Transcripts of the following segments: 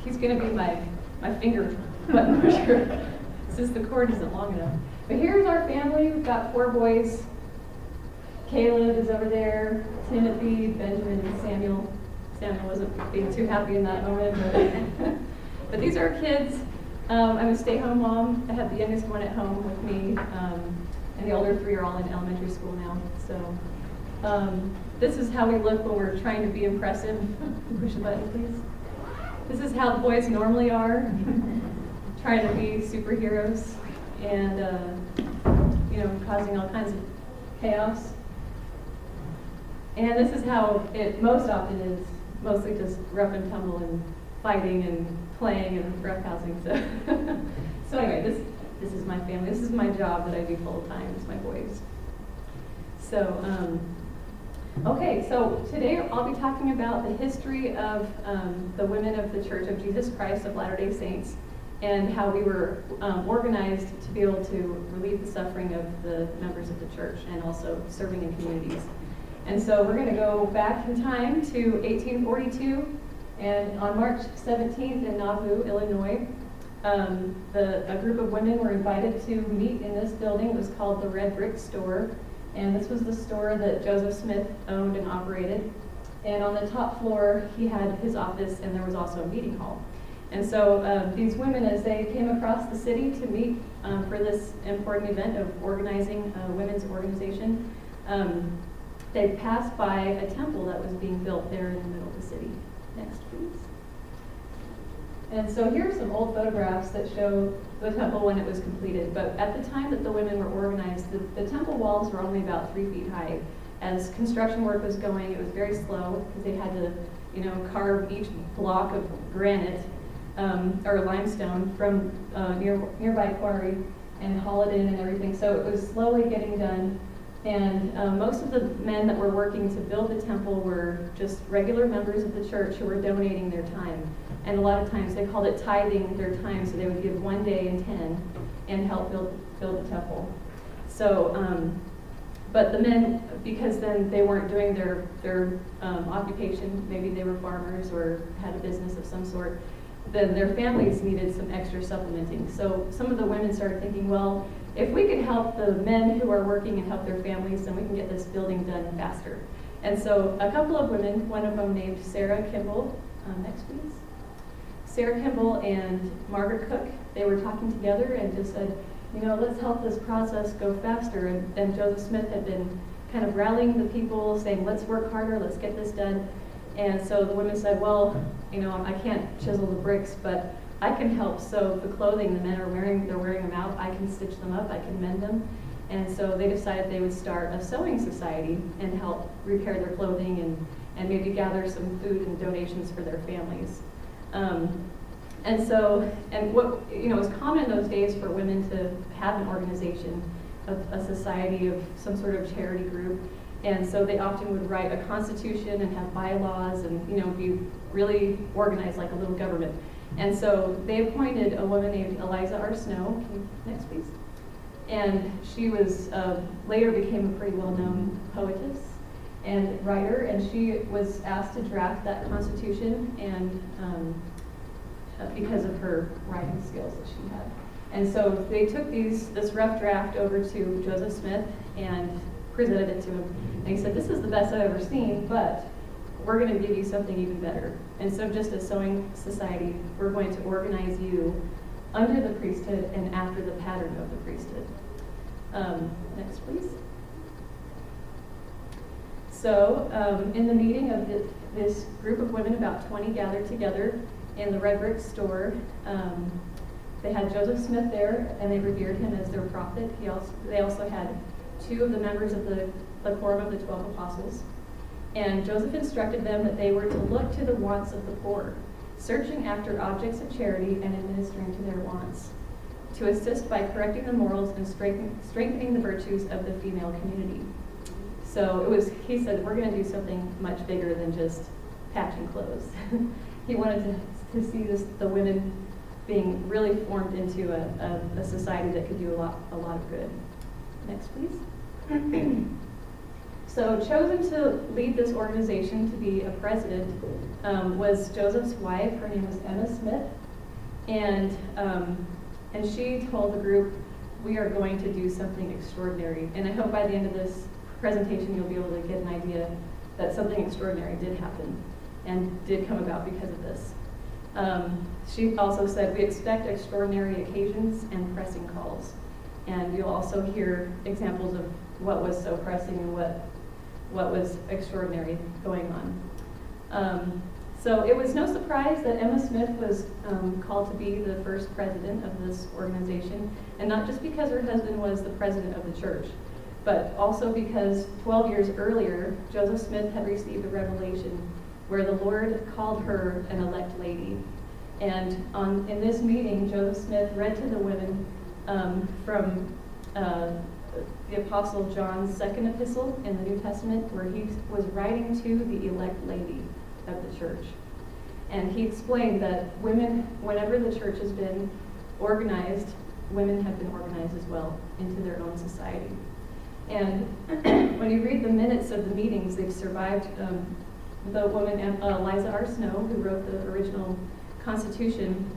He's going to be my finger button pusher since the cord isn't long enough. But here's our family. We've got 4 boys. Caleb is over there, Timothy, Benjamin, and Samuel. Samuel wasn't being too happy in that moment, but these are our kids. I'm a stay-home mom. I have the youngest one at home with me, and the older 3 are all in elementary school now. So this is how we look when we're trying to be impressive. Push the button, please. This is how the boys normally are, trying to be superheroes and causing all kinds of chaos. And this is how it most often is, mostly just rough and tumble and fighting and playing and roughhousing. So anyway, this is my family. This is my job that I do full time. It's my boys. So okay, so today I'll be talking about the history of the women of the Church of Jesus Christ of Latter-day Saints and how we were organized to be able to relieve the suffering of the members of the church and also serving in communities. And so we're going to go back in time to 1842, and on March 17th in Nauvoo, Illinois, a group of women were invited to meet in this building. It was called the Red Brick Store, and this was the store that Joseph Smith owned and operated. And on the top floor, he had his office, and there was also a meeting hall. And so these women, as they came across the city to meet for this important event of organizing a women's organization, they passed by a temple that was being built there in the middle of the city. Next, please. And so here are some old photographs that show the temple when it was completed. But at the time that the women were organized, the temple walls were only about 3 feet high. As construction work was going, it was very slow because they had to, carve each block of granite or limestone from nearby quarry and haul it in and everything. So it was slowly getting done. And most of the men that were working to build the temple were just regular members of the church who were donating their time. And a lot of times they called it tithing their time, so they would give 1 day in 10 and help build the temple. So, but the men, because then they weren't doing their occupation, maybe they were farmers or had a business of some sort, then their families needed some extra supplementing. So some of the women started thinking, well, if we could help the men who are working and help their families, then we can get this building done faster. And so a couple of women, one of them named Sarah Kimball, next please. Sarah Kimball and Margaret Cook, they were talking together and just said, let's help this process go faster. And Joseph Smith had been kind of rallying the people, saying, let's work harder, let's get this done. And so the women said, well, I can't chisel the bricks, but I can help sew the clothing the men are wearing. They're wearing them out. I can stitch them up. I can mend them. And so they decided they would start a sewing society and help repair their clothing and maybe gather some food and donations for their families. And what was common in those days for women to have an organization, a society of some sort of charity group. And so they often would write a constitution and have bylaws and be really organized like a little government. And so they appointed a woman named Eliza R. Snow. Next, please. And she was later became a pretty well-known poetess and writer, and she was asked to draft that constitution, and because of her writing skills that she had. And so they took this rough draft over to Joseph Smith and presented it to him. And he said, this is the best I've ever seen, but we're going to give you something even better. Instead of just a sewing society, we're going to organize you under the priesthood and after the pattern of the priesthood. Next, please. So in the meeting of this group of women, about 20 gathered together in the Red Brick Store. They had Joseph Smith there, and they revered him as their prophet. They also had 2 of the members of the Quorum of the 12 Apostles. And Joseph instructed them that they were to look to the wants of the poor, searching after objects of charity and administering to their wants, to assist by correcting the morals and strengthening the virtues of the female community. So he said, we're going to do something much bigger than just patching clothes. He wanted to see the women being really formed into a society that could do a lot of good. Next, please. So chosen to lead this organization, to be a president, was Joseph's wife. Her name was Emma Smith. And she told the group, we are going to do something extraordinary. And I hope by the end of this presentation you'll be able to get an idea that something extraordinary did happen and did come about because of this. She also said, we expect extraordinary occasions and pressing calls. And you'll also hear examples of what was so pressing and what was extraordinary going on. So it was no surprise that Emma Smith was called to be the first president of this organization, and not just because her husband was the president of the church, but also because 12 years earlier, Joseph Smith had received a revelation where the Lord called her an elect lady. And in this meeting, Joseph Smith read to the women from the Apostle John's second epistle in the New Testament, where he was writing to the elect lady of the church. And he explained that women, whenever the church has been organized, women have been organized as well into their own society. And when you read the minutes of the meetings, they've survived. The woman, Eliza R. Snow, who wrote the original Constitution,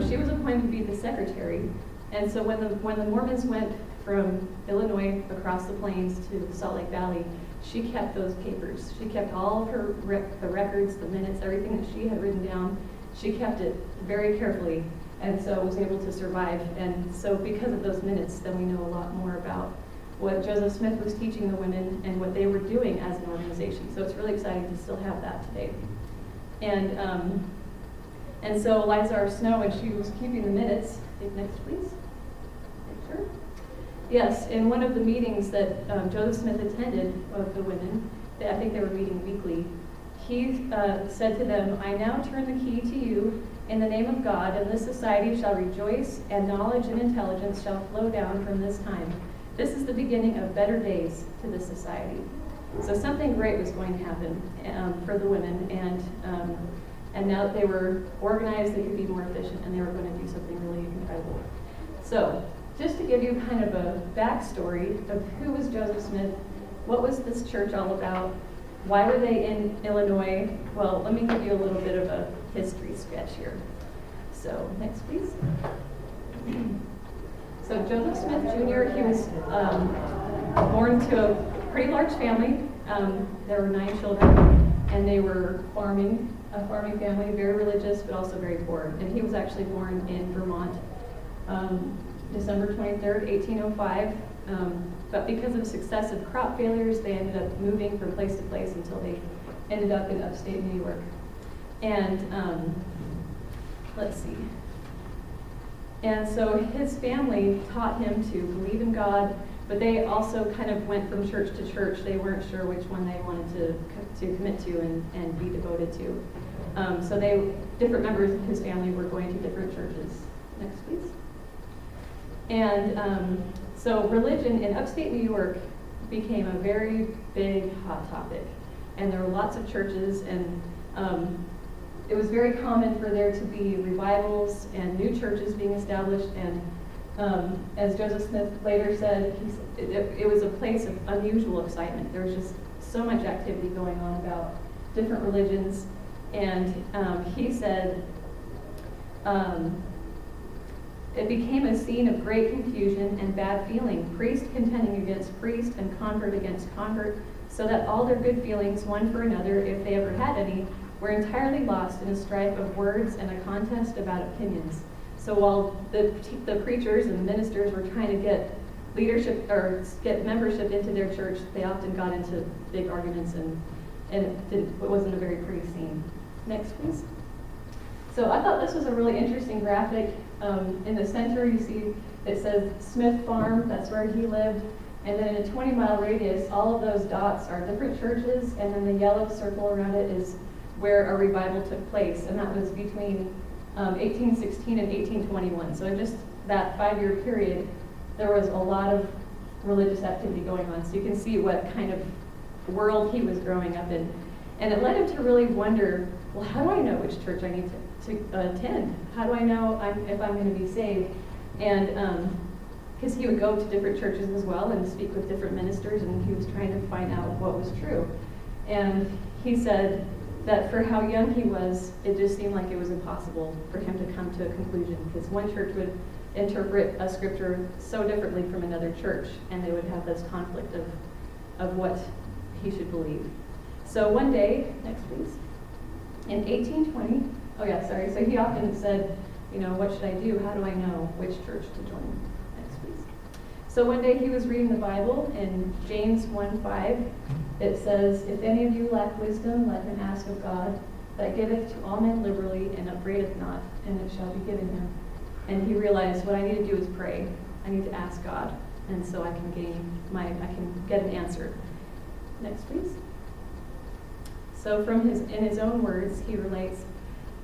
she was appointed to be the secretary. And so when the Mormons went from Illinois across the plains to Salt Lake Valley, she kept those papers. She kept all of her the records, the minutes, everything that she had written down. She kept it very carefully, and so was able to survive. And so because of those minutes, then we know a lot more about what Joseph Smith was teaching the women and what they were doing as an organization. So it's really exciting to still have that today. And so Eliza R. Snow, when she was keeping the minutes, next please. Sure. Yes, in one of the meetings that Joseph Smith attended of the women, I think they were meeting weekly, he said to them, I now turn the key to you in the name of God, and this society shall rejoice, and knowledge and intelligence shall flow down from this time. This is the beginning of better days to this society. So something great was going to happen for the women, and now that they were organized, they could be more efficient, and they were going to do something really incredible. So, just to give you kind of a backstory of who was Joseph Smith, what was this church all about, why were they in Illinois? Well, let me give you a little bit of a history sketch here. So, next please. So Joseph Smith Jr., he was born to a pretty large family. There were 9 children, and they were a farming family, very religious, but also very poor. And he was actually born in Vermont, December 23rd, 1805. But because of successive crop failures, they ended up moving from place to place until they ended up in upstate New York. And let's see. And so his family taught him to believe in God, but they also kind of went from church to church. They weren't sure which one they wanted to commit to and be devoted to. So different members of his family were going to different churches. Next, please. And so religion in upstate New York became a very big hot topic. And there were lots of churches, and it was very common for there to be revivals and new churches being established. And as Joseph Smith later said, it was a place of unusual excitement. There was just so much activity going on about different religions. And he said, it became a scene of great confusion and bad feeling, priest contending against priest and convert against convert, so that all their good feelings, one for another, if they ever had any, were entirely lost in a strife of words and a contest about opinions. So while the preachers and the ministers were trying to get leadership or get membership into their church, they often got into big arguments, and it wasn't a very pretty scene. Next, please. So I thought this was a really interesting graphic. In the center, you see it says Smith Farm, that's where he lived. And then in a 20-mile radius, all of those dots are different churches, and then the yellow circle around it is where a revival took place. And that was between 1816 and 1821. So in just that 5-year period, there was a lot of religious activity going on. So you can see what kind of world he was growing up in. And it led him to really wonder, well, how do I know which church I need to attend? How do I know if I'm going to be saved? And because he would go to different churches as well and speak with different ministers, and he was trying to find out what was true. And he said that for how young he was, it just seemed like it was impossible for him to come to a conclusion, because one church would interpret a scripture so differently from another church, and they would have this conflict of what he should believe. So one day, next please, in 1820, so he often said, what should I do? How do I know which church to join? Next please. So one day he was reading the Bible, in James 1:5, it says, "If any of you lack wisdom, let him ask of God, that giveth to all men liberally, and upbraideth not, and it shall be given him." And he realized what I need to do is pray. I need to ask God, and so I can get an answer. Next, please. So in his own words, he relates,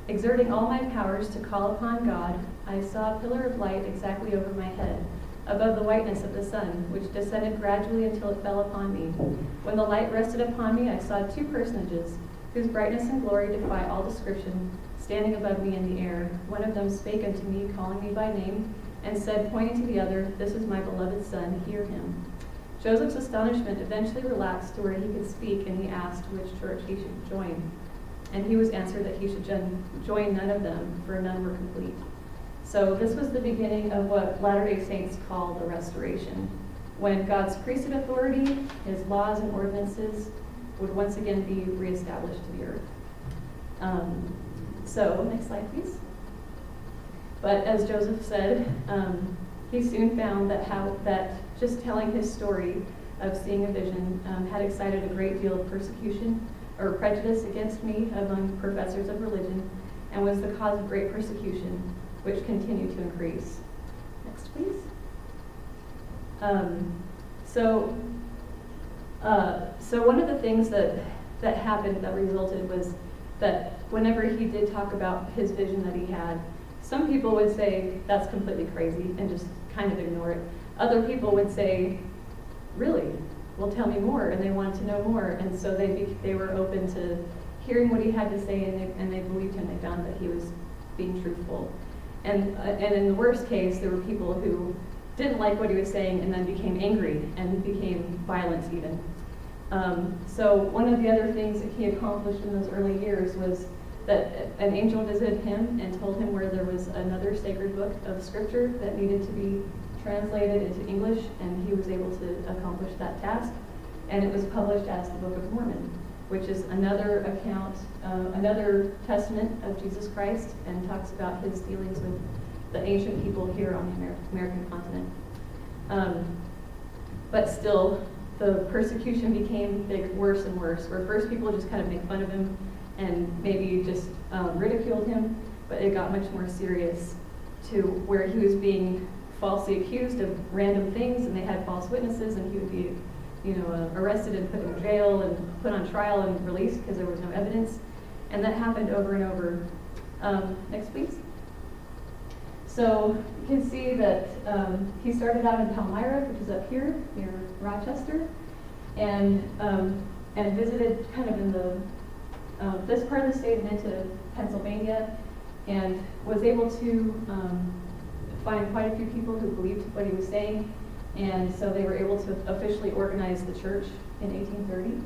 "Exerting all my powers to call upon God, I saw a pillar of light exactly over my head, above the whiteness of the sun, which descended gradually until it fell upon me. When the light rested upon me, I saw two personages, whose brightness and glory defy all description, standing above me in the air. One of them spake unto me, calling me by name, and said, pointing to the other, This is my beloved Son, hear him." Joseph's astonishment eventually relaxed to where he could speak, and he asked which church he should join. And he was answered that he should join none of them, for none were complete. So this was the beginning of what Latter-day Saints call the Restoration, when God's priesthood authority, his laws and ordinances, would once again be reestablished to the earth. So next slide, please. But as Joseph said, he soon found that just telling his story of seeing a vision had excited a great deal of persecution or prejudice against me among professors of religion, and was the cause of great persecution, which continued to increase. Next, please. So one of the things that happened that resulted was that whenever he did talk about his vision that he had, some people would say that's completely crazy and just kind of ignore it. Other people would say, really? Well, tell me more, and they wanted to know more, and so they were open to hearing what he had to say, and they believed him. They found that he was being truthful. And in the worst case, there were people who didn't like what he was saying and then became angry and became violent even. So one of the other things that he accomplished in those early years was that an angel visited him and told him where there was another sacred book of scripture that needed to be translated into English, and he was able to accomplish that task. And it was published as the Book of Mormon, which is another account, another testament of Jesus Christ, and talks about his dealings with the ancient people here on the American continent. But still, the persecution became worse and worse, where first people just kind of made fun of him and maybe just ridiculed him, but it got much more serious to where he was being falsely accused of random things, and they had false witnesses, and he would be arrested and put in jail and put on trial and released because there was no evidence. And that happened over and over. Next, please. So you can see that he started out in Palmyra, which is up here near Rochester, and visited kind of in this part of the state and into Pennsylvania, and was able to find quite a few people who believed what he was saying. And so they were able to officially organize the church in 1830.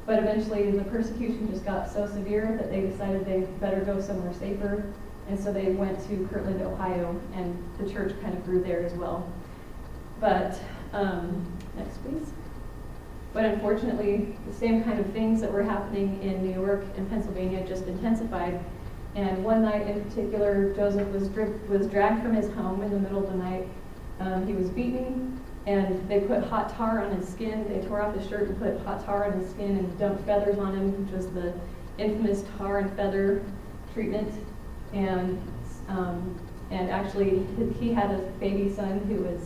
But eventually the persecution just got so severe that they decided they better go somewhere safer. And so they went to Kirtland, Ohio, and the church kind of grew there as well. But, next please. But unfortunately, the same kind of things that were happening in New York and Pennsylvania just intensified. And one night in particular, Joseph was dragged from his home in the middle of the night. He was beaten, and they put hot tar on his skin. They tore off his shirt and put hot tar on his skin and dumped feathers on him, which was the infamous tar and feather treatment. And actually, he had a baby son who was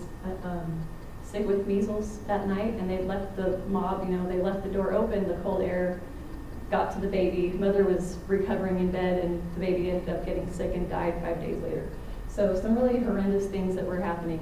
sick with measles that night, and they left the mob, they left the door open, the cold air got to the baby. Mother was recovering in bed, and the baby ended up getting sick and died 5 days later. So some really horrendous things that were happening.